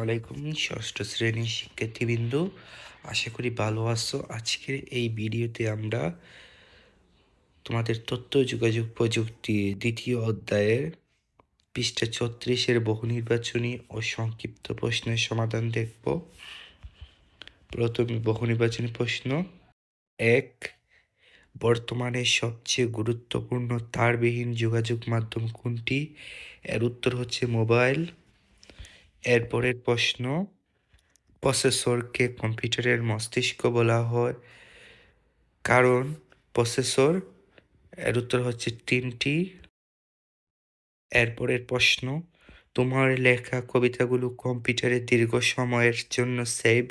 আলাইকুম ষষ্ঠ শ্রেণীর শিক্ষার্থীবৃন্দ, আশা করি ভালো আছো। আজকের এই ভিডিওতে আমরা তোমাদের তথ্য যোগাযোগ প্রযুক্তি দ্বিতীয় অধ্যায়ের পৃষ্ঠা ৩৬-এর বহু নির্বাচনী ও সংক্ষিপ্ত প্রশ্নের সমাধান দেখব। প্রথমে বহু নির্বাচনী প্রশ্ন ১, বর্তমানে সবচেয়ে গুরুত্বপূর্ণ তারবিহীন যোগাযোগ মাধ্যম কোনটি? এর উত্তর হচ্ছে মোবাইল। এরপরের প্রশ্ন, প্রসেসরকে কম্পিউটারের মস্তিষ্ক বলা হয় কারণ প্রসেসর। এর উত্তর হচ্ছে 3টি। এরপরের প্রশ্ন, তোমার লেখা কবিতাগুলো কম্পিউটারে দীর্ঘ সময়ের জন্য সেভ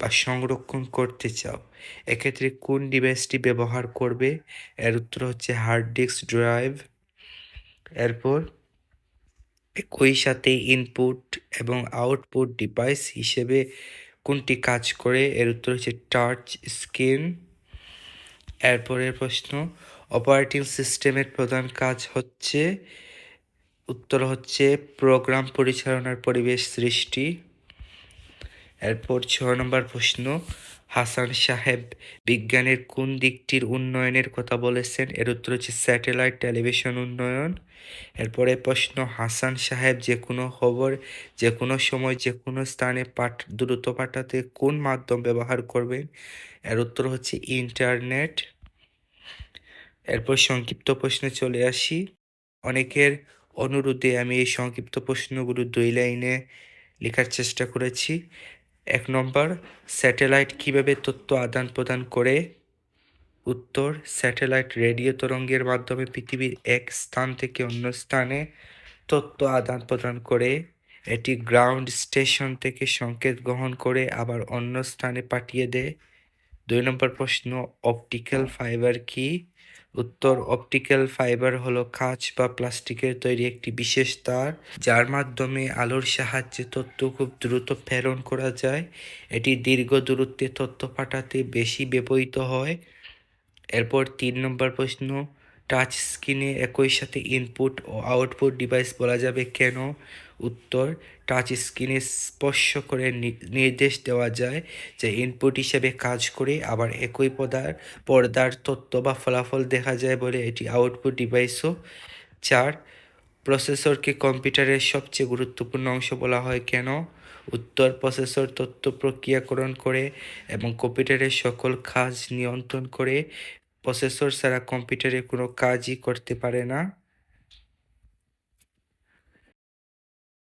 বা সংরক্ষণ করতে চাও, এক্ষেত্রে কোন ডিভাইসটি ব্যবহার করবে? এর উত্তর হচ্ছে হার্ড ডিস্ক ড্রাইভ। এরপর একই সাথে ইনপুট এবং আউটপুট ডিভাইস হিসেবে কোনটি কাজ করে? এর উত্তর হচ্ছে টাচ স্ক্রিন। এরপরের প্রশ্ন, অপারেটিং সিস্টেমের প্রধান কাজ হচ্ছে? উত্তর হচ্ছে প্রোগ্রাম পরিচালনার পরিবেশ সৃষ্টি। এরপর 6 নম্বর প্রশ্ন, হাসান সাহেব বিজ্ঞানের কোন দিকটির উন্নয়নের কথা বলেছেন? এর উত্তর হচ্ছে স্যাটেলাইট টেলিভিশন উন্নয়ন। এরপরে প্রশ্ন, হাসান সাহেব যে কোনো খবর যে কোনো সময় যে কোনো স্থানে দ্রুত পাঠাতে কোন মাধ্যম ব্যবহার করবেন? এর উত্তর হচ্ছে ইন্টারনেট। এরপর সংক্ষিপ্ত প্রশ্নে চলে আসি। অনেকের অনুরোধে আমি এই সংক্ষিপ্ত প্রশ্নগুলো 2 লাইনে লেখার চেষ্টা করেছি। 1 নম্বর, স্যাটেলাইট কিভাবে তথ্য আদান প্রদান করে? উত্তর, স্যাটেলাইট রেডিও তরঙ্গের মাধ্যমে পৃথিবীর এক স্থান থেকে অন্য স্থানে তথ্য আদান প্রদান করে। এটি গ্রাউন্ড স্টেশন থেকে সংকেত গ্রহণ করে আবার অন্য স্থানে পাঠিয়ে দেয়। 2 নম্বর প্রশ্ন, অপটিক্যাল ফাইবার কি? উত্তর, অপটিক্যাল ফাইবার হলো কাঁচ বা প্লাস্টিকের তৈরি একটি বিশেষ তার যার মাধ্যমে আলোর সাহায্যে তথ্য খুব দ্রুত প্রেরণ করা যায়। এটি দীর্ঘ দূরত্বে তথ্য পাঠাতে বেশি ব্যবহৃত হয়। এরপর 3 নম্বর প্রশ্ন, টাচ স্ক্রিনে একই সাথে ইনপুট ও আউটপুট ডিভাইস বলা যাবে কেন? উত্তর, টাচ স্ক্রিনে স্পর্শ করে নির্দেশ দেওয়া যায় যে ইনপুট হিসেবে কাজ করে, আবার একই পর্দার তথ্য বা ফলাফল দেখা যায় বলে এটি আউটপুট ডিভাইসও। 4, প্রসেসরকে কম্পিউটারের সবচেয়ে গুরুত্বপূর্ণ অংশ বলা হয় কেন? উত্তর, প্রসেসর তথ্য প্রক্রিয়াকরণ করে এবং কম্পিউটারের সকল কাজ নিয়ন্ত্রণ করে। প্রসেসর ছাড়া কম্পিউটারে কোনো কাজই করতে পারে না।